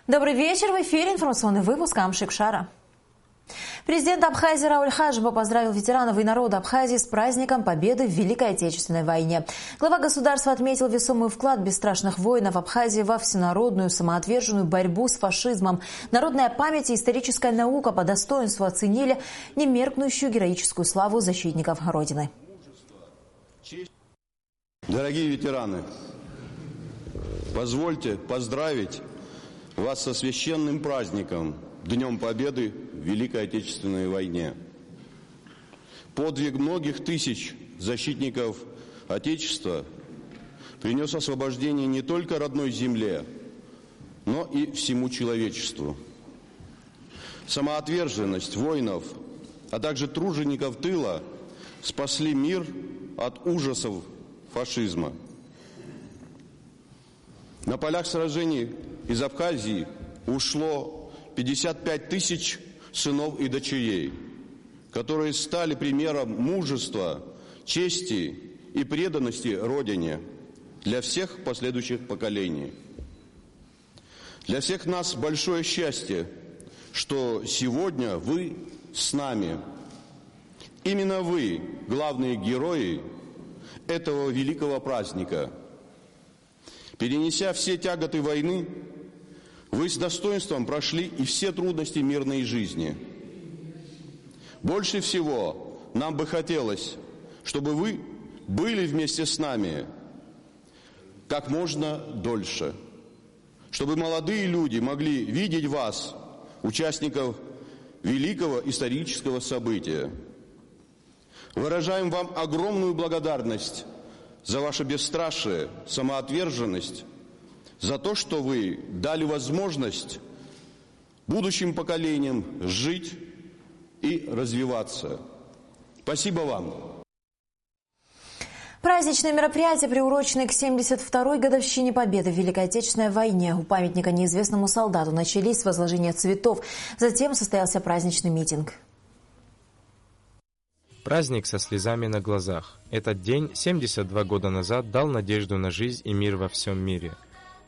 Добрый вечер. В эфире информационный выпуск Амшик Шара. Президент Абхазии Рауль Хаджимба поздравил ветеранов и народа Абхазии с праздником Победы в Великой Отечественной войне. Глава государства отметил весомый вклад бесстрашных воинов Абхазии во всенародную самоотверженную борьбу с фашизмом. Народная память и историческая наука по достоинству оценили немеркнущую героическую славу защитников Родины. Дорогие ветераны, позвольте поздравить вас со священным праздником, Днем Победы в Великой Отечественной войне. Подвиг многих тысяч защитников Отечества принес освобождение не только родной земле, но и всему человечеству. Самоотверженность воинов, а также тружеников тыла спасли мир от ужасов фашизма. На полях сражений из Абхазии ушло 55 тысяч сынов и дочерей, которые стали примером мужества, чести и преданности Родине для всех последующих поколений. Для всех нас большое счастье, что сегодня вы с нами. Именно вы – главные герои этого великого праздника. Перенеся все тяготы войны, вы с достоинством прошли и все трудности мирной жизни. Больше всего нам бы хотелось, чтобы вы были вместе с нами как можно дольше, чтобы молодые люди могли видеть вас, участников великого исторического события. Выражаем вам огромную благодарность за ваше бесстрашие, самоотверженность, за то, что вы дали возможность будущим поколениям жить и развиваться. Спасибо вам. Праздничные мероприятия, приуроченные к 72-й годовщине Победы в Великой Отечественной войне, у памятника неизвестному солдату начались с возложения цветов. Затем состоялся праздничный митинг. Праздник со слезами на глазах. Этот день 72 года назад дал надежду на жизнь и мир во всем мире.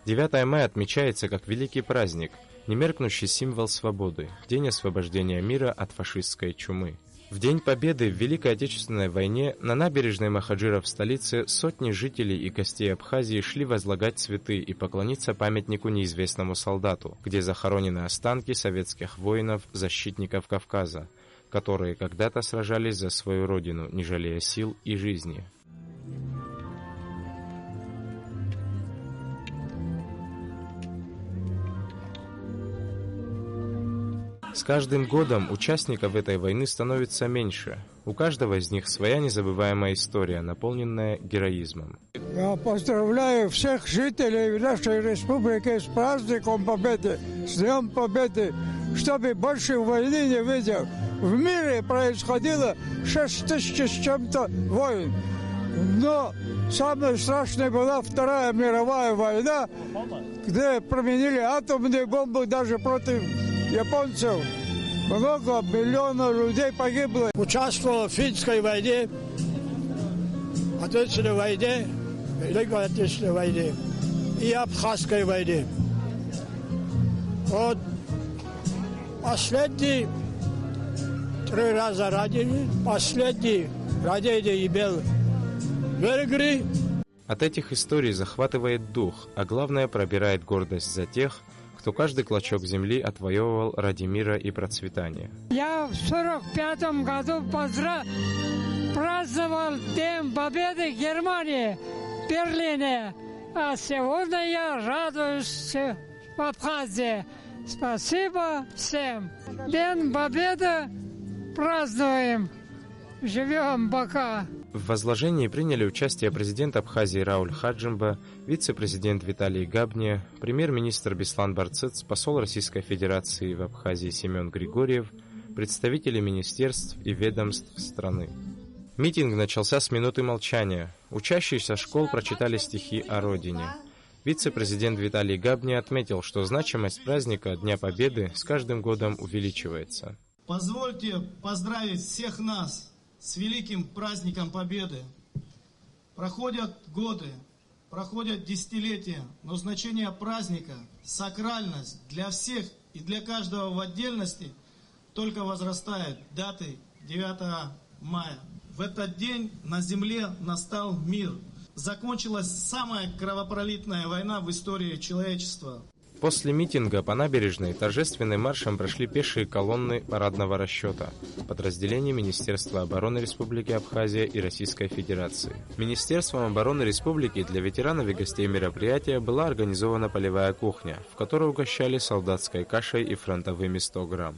9 мая отмечается как великий праздник, немеркнущий символ свободы, день освобождения мира от фашистской чумы. В День Победы в Великой Отечественной войне на набережной Махаджира в столице сотни жителей и гостей Абхазии шли возлагать цветы и поклониться памятнику неизвестному солдату, где захоронены останки советских воинов, защитников Кавказа, которые когда-то сражались за свою родину, не жалея сил и жизни. С каждым годом участников этой войны становится меньше. У каждого из них своя незабываемая история, наполненная героизмом. Я поздравляю всех жителей нашей республики с праздником Победы, с Днем Победы, чтобы больше войны не видел. В мире происходило 6 тысяч с чем-то войн. Но самая страшная была Вторая мировая война, где применили атомные бомбы даже против японцев. Много миллионов людей погибло. Участвовал в финской войне, Отечественной войне, Великой Отечественной войне и Абхазской войне. Вот последний 3 раза ранили, последний ранение имел в Венгрии. От этих историй захватывает дух, а главное пробирает гордость за тех, кто каждый клочок земли отвоевывал ради мира и процветания. Я в 45-м году праздновал День Победы в Германии, в Берлине. А сегодня я радуюсь в Абхазии. Спасибо всем. День Победы празднуем. Живем пока. В возложении приняли участие президент Абхазии Рауль Хаджимба, вице-президент Виталий Габния, премьер-министр Беслан Барцыц, посол Российской Федерации в Абхазии Семен Григорьев, представители министерств и ведомств страны. Митинг начался с минуты молчания. Учащиеся школ прочитали стихи о родине. Вице-президент Виталий Габния отметил, что значимость праздника Дня Победы с каждым годом увеличивается. Позвольте поздравить всех нас с великим праздником Победы. Проходят годы, проходят десятилетия, но значение праздника, сакральность для всех и для каждого в отдельности только возрастает. Даты 9 мая. В этот день на земле настал мир. Закончилась самая кровопролитная война в истории человечества. После митинга по набережной торжественным маршем прошли пешие колонны парадного расчета подразделений Министерства обороны Республики Абхазия и Российской Федерации. Министерством обороны Республики для ветеранов и гостей мероприятия была организована полевая кухня, в которой угощали солдатской кашей и фронтовыми 100 грамм.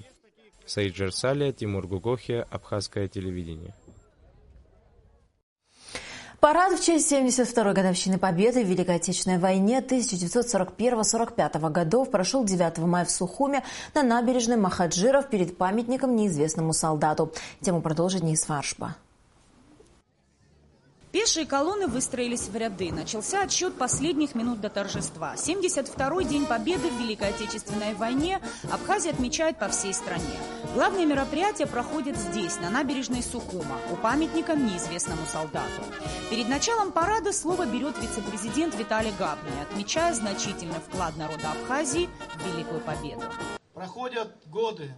Саид Джарсалия, Тимур Гугохия, Абхазское телевидение. Парад в честь 72-й годовщины Победы в Великой Отечественной войне 1941-45 годов прошел 9 мая в Сухуме на набережной Махаджиров перед памятником неизвестному солдату. Тему продолжит Низ Фаршба. Пешие колонны выстроились в ряды. Начался отсчет последних минут до торжества. 72-й день Победы в Великой Отечественной войне Абхазия отмечает по всей стране. Главные мероприятия проходят здесь, на набережной Сухума, у памятника неизвестному солдату. Перед началом парада слово берет вице-президент Виталий Габни, отмечая значительный вклад народа Абхазии в Великую Победу. Проходят годы,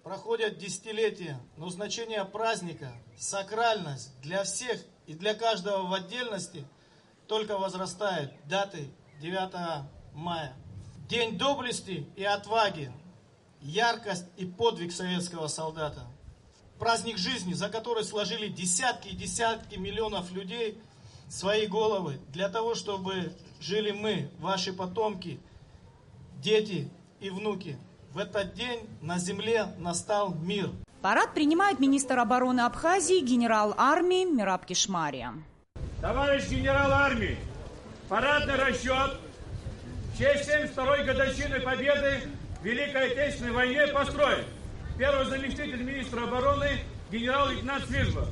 проходят десятилетия, но значение праздника, сакральность для всех и для каждого в отдельности только возрастает. Даты 9 мая. День доблести и отваги, яркость и подвиг советского солдата. Праздник жизни, за который сложили десятки и десятки миллионов людей свои головы для того, чтобы жили мы, ваши потомки, дети и внуки. В этот день на земле настал мир. Парад принимает министр обороны Абхазии, генерал армии Мираб Кишмария. Товарищ генерал армии, парадный расчет в честь 72-й годовщины Победы в Великой Отечественной войне построен. Первый заместитель министра обороны генерал-лейтенант Свирзба.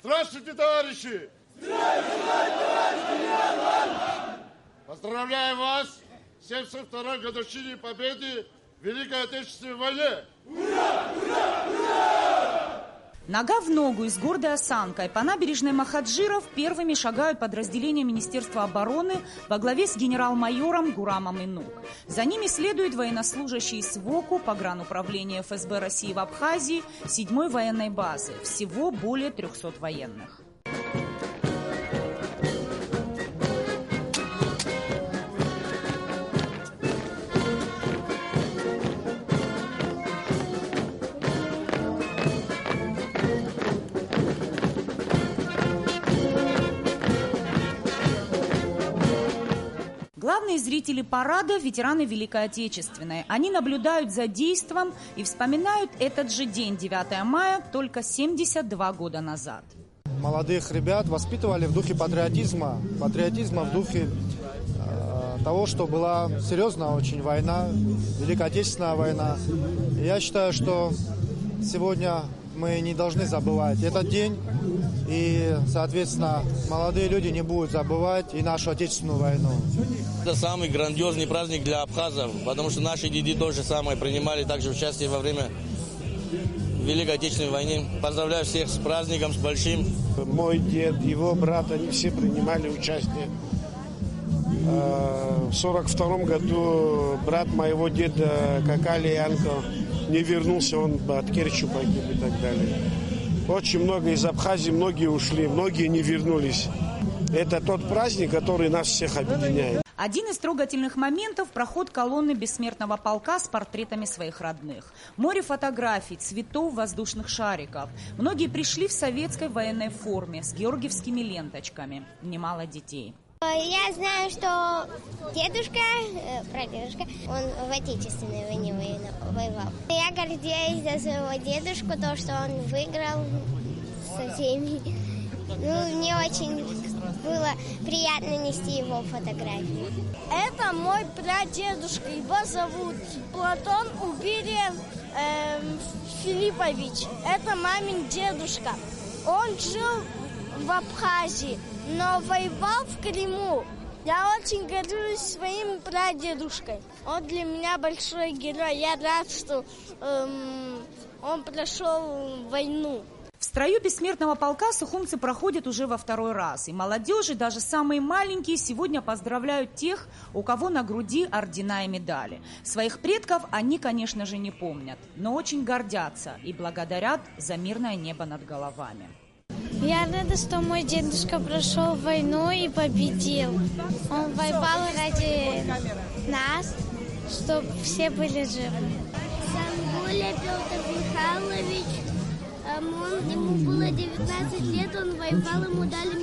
Здравствуйте, товарищи! Здравствуйте, товарищ генерал армии! Поздравляю вас с 72-й годовщиной Победы в Великой Отечественной войне! Ура! Ура! Ура! Нога в ногу и с гордой осанкой по набережной Махаджиров первыми шагают подразделения Министерства обороны во главе с генерал-майором Гурамом Инук. За ними следуют военнослужащие СВОКу, погрануправления ФСБ России в Абхазии, 7-й военной базы. Всего более 300 военных. Главные зрители парада – ветераны Великой Отечественной. Они наблюдают за действом и вспоминают этот же день, 9 мая, только 72 года назад. Молодых ребят воспитывали в духе патриотизма в духе того, что была серьезная очень война, Великая Отечественная война. И я считаю, что сегодня мы не должны забывать этот день. И, соответственно, молодые люди не будут забывать и нашу Отечественную войну. Это самый грандиозный праздник для абхазов, потому что наши деды тоже самое принимали также участие во время Великой Отечественной войны. Поздравляю всех с праздником, с большим. Мой дед, его брат, они все принимали участие. В 1942 году брат моего деда Какали Янко не вернулся, он от Керчи погиб и так далее. Очень много из Абхазии, многие ушли, многие не вернулись. Это тот праздник, который нас всех объединяет. Один из трогательных моментов – проход колонны бессмертного полка с портретами своих родных. Море фотографий, цветов, воздушных шариков. Многие пришли в советской военной форме с георгиевскими ленточками. Немало детей. Я знаю, что дедушка, прадедушка, он в Отечественной войне воевал. Я гордеюсь за своего дедушку, то, что он выиграл со всеми. Мне очень было приятно нести его фотографии. Это мой прадедушка, его зовут Платон Убирен Филиппович. Это мамин дедушка. Он жил в Абхазии, но воевал в Крыму. Я очень горжусь своим прадедушкой. Он для меня большой герой. Я рад, что он прошел войну. В строю бессмертного полка сухумцы проходят уже во второй раз. И молодежи, даже самые маленькие, сегодня поздравляют тех, у кого на груди ордена и медали. Своих предков они, конечно же, не помнят, но очень гордятся и благодарят за мирное небо над головами. Я рада, что мой дедушка прошел войну и победил. Он воевал ради нас, чтобы все были живы. Самбуля Петр Михайлович, ему было 19 лет, он воевал, ему дали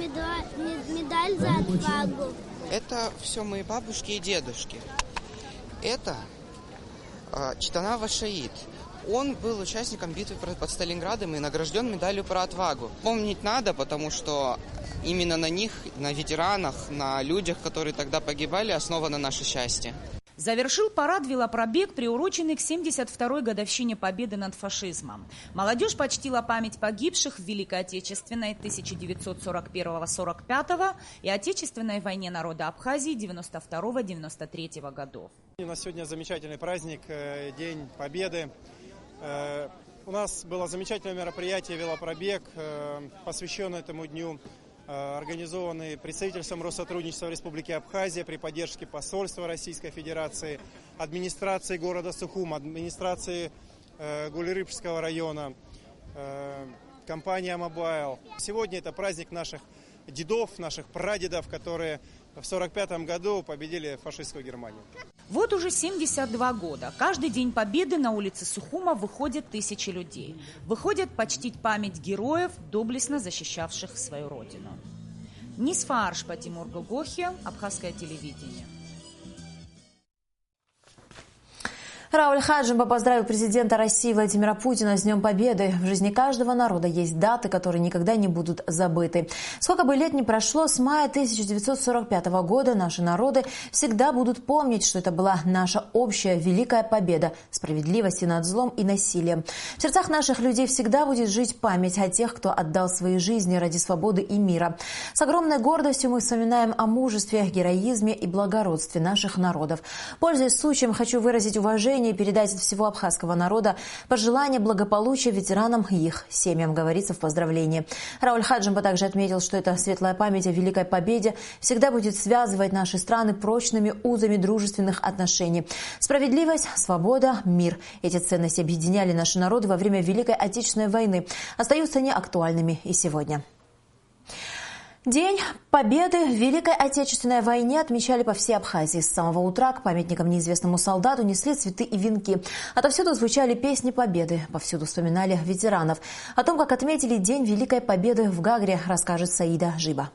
медаль за отвагу. Это все мои бабушки и дедушки. Это Читанава Шаид. Он был участником битвы под Сталинградом и награжден медалью про отвагу. Помнить надо, потому что именно на них, на ветеранах, на людях, которые тогда погибали, основано наше счастье. Завершил парад велопробег, приуроченный к 72-й годовщине победы над фашизмом. Молодежь почтила память погибших в Великой Отечественной 1941-45 и Отечественной войне народа Абхазии 92-93 годов. У нас сегодня замечательный праздник, День Победы. У нас было замечательное мероприятие «Велопробег», посвященное этому дню, организованный представительством Россотрудничества Республики Абхазия при поддержке посольства Российской Федерации, администрации города Сухум, администрации Гулерыбского района, компания «Мобайл». Сегодня это праздник наших дедов, наших прадедов, которые в 1945 году победили фашистскую Германию. Вот уже 72 года. Каждый день Победы на улице Сухума выходят тысячи людей. Выходят почтить память героев, доблестно защищавших свою родину. Нисфа Аршпа, Тимур Гогохи, Абхазское телевидение. Рауль Хаджимба поздравил президента России Владимира Путина с Днем Победы. В жизни каждого народа есть даты, которые никогда не будут забыты. Сколько бы лет ни прошло, с мая 1945 года наши народы всегда будут помнить, что это была наша общая великая победа справедливости над злом и насилием. В сердцах наших людей всегда будет жить память о тех, кто отдал свои жизни ради свободы и мира. С огромной гордостью мы вспоминаем о мужестве, героизме и благородстве наших народов. Пользуясь случаем, хочу выразить уважение и передать от всего абхазского народа пожелания благополучия ветеранам и их семьям, говорится в поздравлении. Рауль Хаджимба также отметил, что эта светлая память о Великой Победе всегда будет связывать наши страны прочными узами дружественных отношений. Справедливость, свобода, мир. Эти ценности объединяли наши народы во время Великой Отечественной войны, остаются неактуальными и сегодня. День Победы в Великой Отечественной войне отмечали по всей Абхазии. С самого утра к памятникам неизвестному солдату несли цветы и венки. Отовсюду звучали песни Победы, повсюду вспоминали ветеранов. О том, как отметили День Великой Победы в Гагре, расскажет Саида Жиба.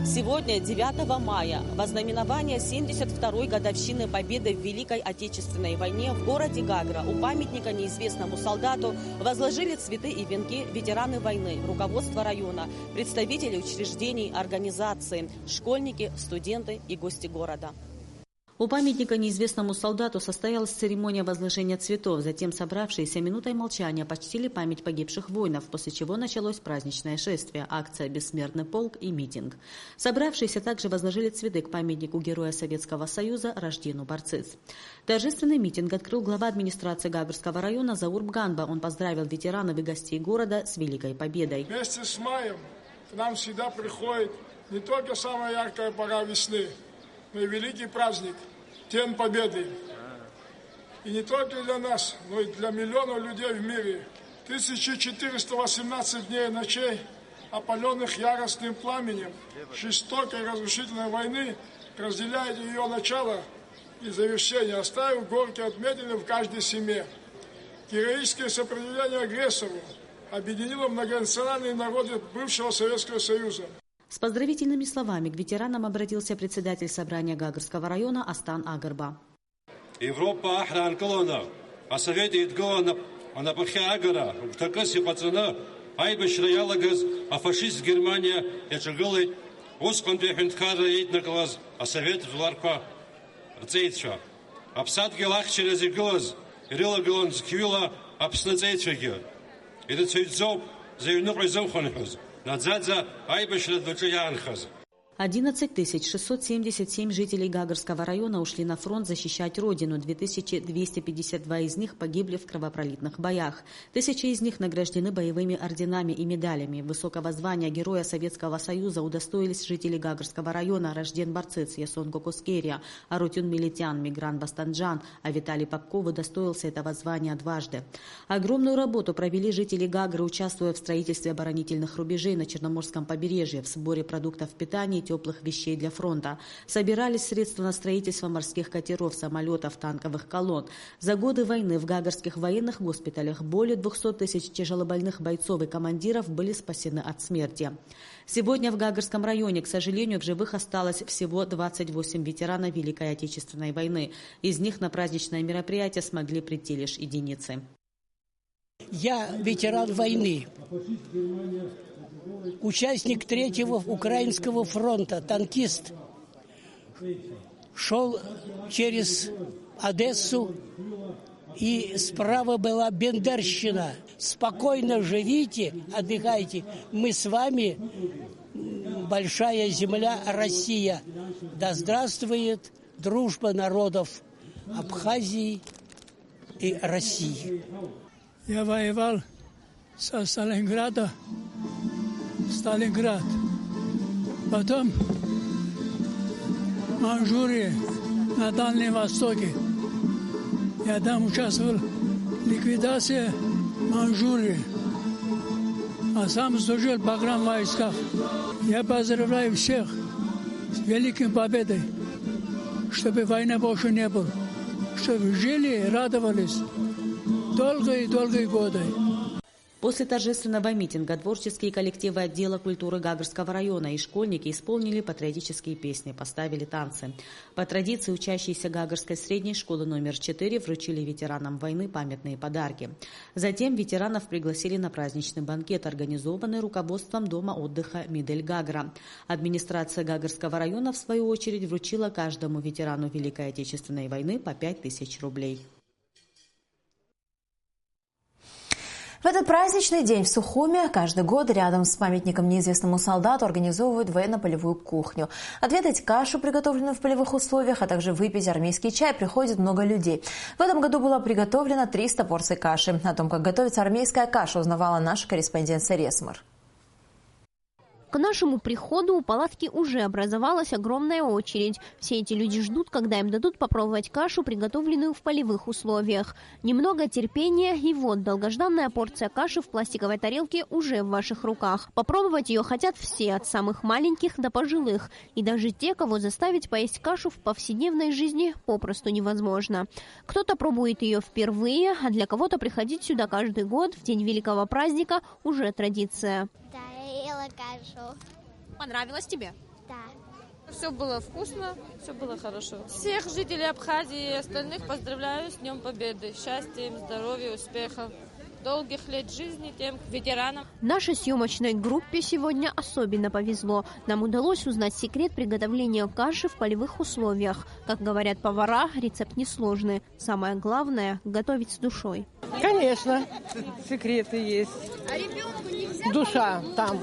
Сегодня, 9 мая, во знаменование 72-й годовщины победы в Великой Отечественной войне в городе Гагра у памятника неизвестному солдату возложили цветы и венки ветераны войны, руководство района, представители учреждений, организаций, школьники, студенты и гости города. У памятника неизвестному солдату состоялась церемония возложения цветов. Затем собравшиеся минутой молчания почтили память погибших воинов, после чего началось праздничное шествие, акция «Бессмертный полк» и митинг. Собравшиеся также возложили цветы к памятнику Героя Советского Союза Раждену Барцыц. Торжественный митинг открыл глава администрации Гагрского района Заурб Ганба. Он поздравил ветеранов и гостей города с Великой Победой. Вместе с маем к нам всегда приходит не только самая яркая пора весны, но и великий праздник – День Победы. И не только для нас, но и для миллионов людей в мире. 1418 дней и ночей, опаленных яростным пламенем жестокой разрушительной войны, разделяет ее начало и завершение, оставив горькие отметины в каждой семье. Героическое сопротивление агрессору объединило многонациональные народы бывшего Советского Союза. С поздравительными словами к ветеранам обратился председатель собрания Гагрского района Астан Агарба. Европа ахран колона, а совете идгола на пахе Агара, в такасе пацана, айбешра ялагаз, а фашист Германия, ячагалый, оскон пехентхара една глаз, а совет в ларпа рцейтша. Апсад гелах через иглаз, рила галан сквила, апсна цейтшаги. Это цейтзов, за юнук изовханхаз. Надзадза айбешра двачаянхаз. 11 677 жителей Гагарского района ушли на фронт защищать родину. 2252 из них погибли в кровопролитных боях. Тысячи из них награждены боевыми орденами и медалями. Высокого звания Героя Советского Союза удостоились жители Гагарского района Рожден Барцыц, Ясон Кокускерия, Арутюн Милитян, Мигран Бастанджан, а Виталий Попков удостоился этого звания дважды. Огромную работу провели жители Гагры, участвуя в строительстве оборонительных рубежей на Черноморском побережье, в сборе продуктов питания, теплых вещей для фронта. Собирались средства на строительство морских катеров, самолетов, танковых колонн. За годы войны в гагарских военных госпиталях более 200 тысяч тяжелобольных бойцов и командиров были спасены от смерти. Сегодня в Гагарском районе, к сожалению, в живых осталось всего 28 ветеранов Великой Отечественной войны. Из них на праздничное мероприятие смогли прийти лишь единицы. Я ветеран войны. Участник 3-го Украинского фронта, танкист, шел через Одессу, и справа была Бендерщина. Спокойно живите, отдыхайте. Мы с вами, большая земля Россия. Да здравствует дружба народов Абхазии и России. Я воевал со Сталинграда в Сталинград. Потом в Манчжурии, на Дальнем Востоке. Я там участвовал в ликвидации Манчжурии. А сам служил в погранвойсках. Я поздравляю всех с великой победой, чтобы войны больше не было, чтобы жили и радовались долгие годы. После торжественного митинга творческие коллективы отдела культуры Гагарского района и школьники исполнили патриотические песни, поставили танцы. По традиции учащиеся Гагарской средней школы номер 4 вручили ветеранам войны памятные подарки. Затем ветеранов пригласили на праздничный банкет, организованный руководством дома отдыха «Мидель Гагра». Администрация Гагарского района, в свою очередь, вручила каждому ветерану Великой Отечественной войны по 5000 рублей. В этот праздничный день в Сухуме каждый год рядом с памятником неизвестному солдату организовывают военно-полевую кухню. Отведать кашу, приготовленную в полевых условиях, а также выпить армейский чай приходит много людей. В этом году было приготовлено 300 порций каши. О том, как готовится армейская каша, узнавала наша корреспондентка Ресмар. К нашему приходу у палатки уже образовалась огромная очередь. Все эти люди ждут, когда им дадут попробовать кашу, приготовленную в полевых условиях. Немного терпения, и вот долгожданная порция каши в пластиковой тарелке уже в ваших руках. Попробовать ее хотят все, от самых маленьких до пожилых. И даже те, кого заставить поесть кашу в повседневной жизни, попросту невозможно. Кто-то пробует ее впервые, а для кого-то приходить сюда каждый год в день великого праздника уже традиция. Ела кашу. Понравилось тебе? Да. Все было вкусно, все было хорошо. Всех жителей Абхазии и остальных поздравляю с Днем Победы. Счастья им, здоровья, успехов. Долгих лет жизни тем ветеранам. Нашей съемочной группе сегодня особенно повезло. Нам удалось узнать секрет приготовления каши в полевых условиях. Как говорят повара, рецепт несложный. Самое главное – готовить с душой. Конечно, секреты есть. Душа там.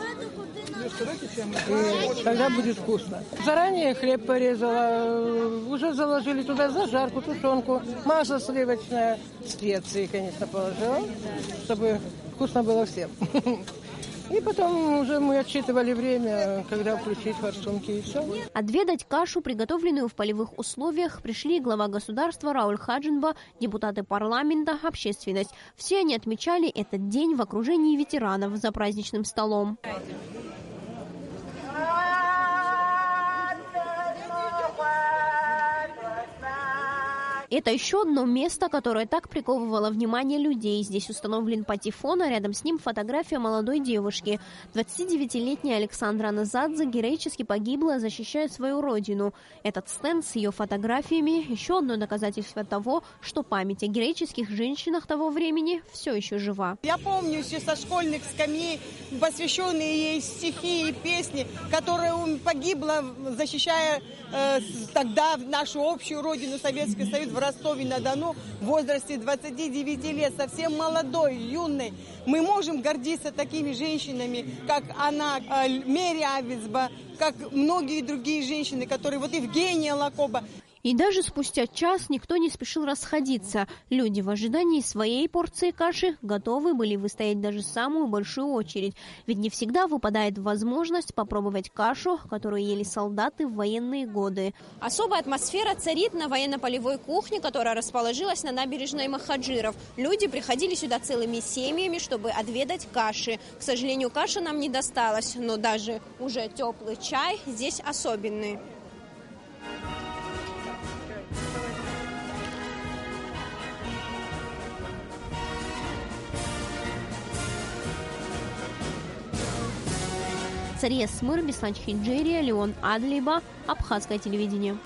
И тогда будет вкусно. Заранее хлеб порезала, уже заложили туда зажарку, тушенку, масло сливочное, специи, конечно, положила, чтобы вкусно было всем. И потом уже мы отсчитывали время, когда включить форсунки, и все. Отведать кашу, приготовленную в полевых условиях, пришли глава государства Рауль Хаджинба, депутаты парламента, общественность. Все они отмечали этот день в окружении ветеранов за праздничным столом. Это еще одно место, которое так приковывало внимание людей. Здесь установлен патефон, а рядом с ним фотография молодой девушки. 29-летняя Александра Назадзе героически погибла, защищая свою родину. Этот стенд с ее фотографиями – еще одно доказательство того, что память о героических женщинах того времени все еще жива. Я помню еще со школьных скамей посвященные ей стихи и песни, которая погибла, защищая тогда нашу общую родину, Советский Союз, в Ростове-на-Дону в возрасте 29 лет, совсем молодой, юной. Мы можем гордиться такими женщинами, как она, Мэри Авицба, как многие другие женщины, которые, вот Евгения Лакоба. И даже спустя час никто не спешил расходиться. Люди в ожидании своей порции каши готовы были выстоять даже самую большую очередь. Ведь не всегда выпадает возможность попробовать кашу, которую ели солдаты в военные годы. Особая атмосфера царит на военно-полевой кухне, которая расположилась на набережной Махаджиров. Люди приходили сюда целыми семьями, чтобы отведать каши. К сожалению, каша нам не досталась, но даже уже теплый чай здесь особенный. Сария Смыр, Беслан Чхинджерия, Леон Адлиба, Абхазское телевидение.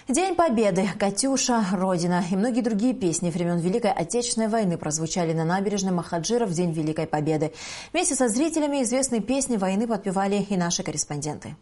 День Победы, «Катюша», «Родина» и многие другие песни времен Великой Отечественной войны прозвучали на набережной Махаджиров в День Великой Победы. Вместе со зрителями известные песни войны подпевали и наши корреспонденты.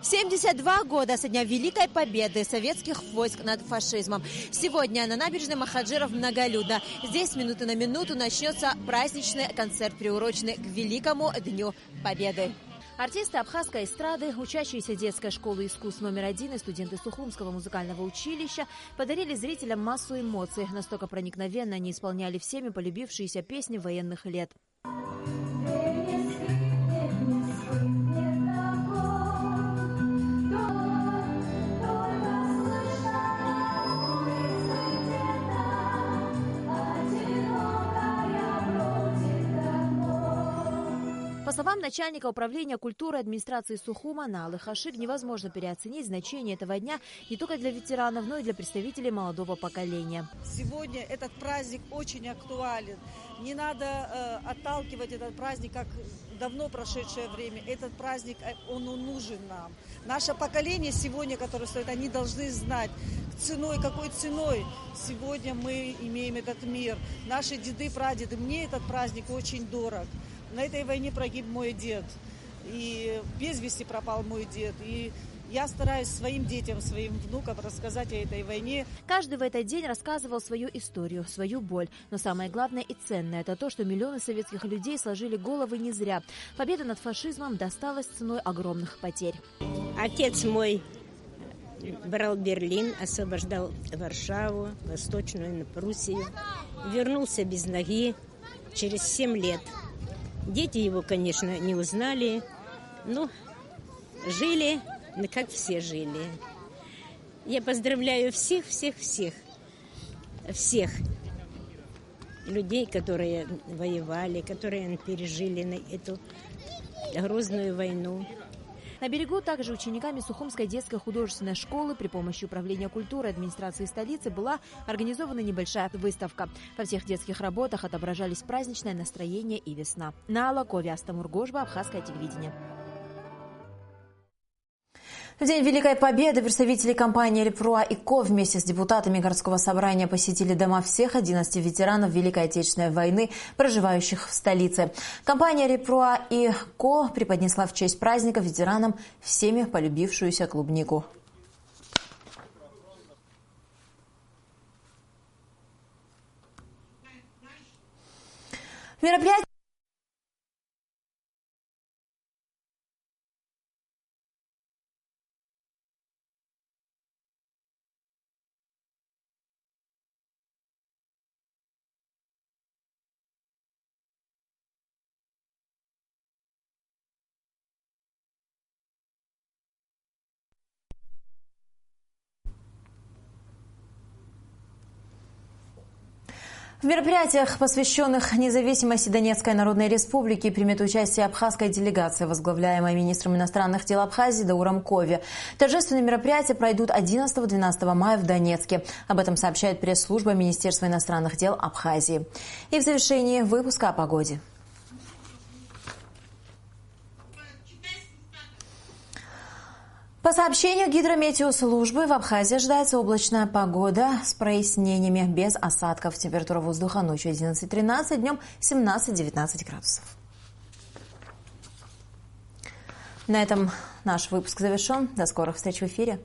72 года со дня Великой Победы советских войск над фашизмом. Сегодня на набережной Махаджиров многолюдно. Здесь минуты на минуту начнется праздничный концерт, приуроченный к Великому Дню Победы. Артисты абхазской эстрады, учащиеся детской школы искусств номер 1 и студенты Сухумского музыкального училища подарили зрителям массу эмоций. Настолько проникновенно они исполняли всеми полюбившиеся песни военных лет. По словам начальника управления культуры администрации Сухума Налы Хашиг, невозможно переоценить значение этого дня не только для ветеранов, но и для представителей молодого поколения. Сегодня этот праздник очень актуален. Не надо отталкивать этот праздник как давно прошедшее время. Этот праздник, он нужен нам. Наше поколение сегодня, которое стоит, они должны знать, какой ценой сегодня мы имеем этот мир. Наши деды, прадеды, мне этот праздник очень дорог. На этой войне погиб мой дед, и без вести пропал мой дед. И я стараюсь своим детям, своим внукам рассказать о этой войне. Каждый в этот день рассказывал свою историю, свою боль. Но самое главное и ценное – это то, что миллионы советских людей сложили головы не зря. Победа над фашизмом досталась ценой огромных потерь. Отец мой брал Берлин, освобождал Варшаву, Восточную Пруссию. Вернулся без ноги через 7 лет. Дети его, конечно, не узнали, но жили, как все жили. Я поздравляю всех людей, которые воевали, которые пережили эту грозную войну. На берегу также учениками Сухумской детской художественной школы при помощи Управления культуры администрации столицы была организована небольшая выставка. Во всех детских работах отображались праздничное настроение и весна. На Алакове, Астамур Гожба, Абхазское телевидение. В День Великой Победы представители компании «Репруа» и «Ко» вместе с депутатами городского собрания посетили дома всех 11 ветеранов Великой Отечественной войны, проживающих в столице. Компания «Репруа» и «Ко» преподнесла в честь праздника ветеранам всеми полюбившуюся клубнику. Мероприятие В мероприятиях, посвященных независимости Донецкой Народной Республики, примет участие абхазская делегация, возглавляемая министром иностранных дел Абхазии Дауром Кови. Торжественные мероприятия пройдут 11-12 мая в Донецке. Об этом сообщает пресс-служба Министерства иностранных дел Абхазии. И в завершении выпуска о погоде. По сообщению гидрометеослужбы, в Абхазии ожидается облачная погода с прояснениями, без осадков. Температура воздуха ночью 11-13, днем 17-19 градусов. На этом наш выпуск завершен. До скорых встреч в эфире.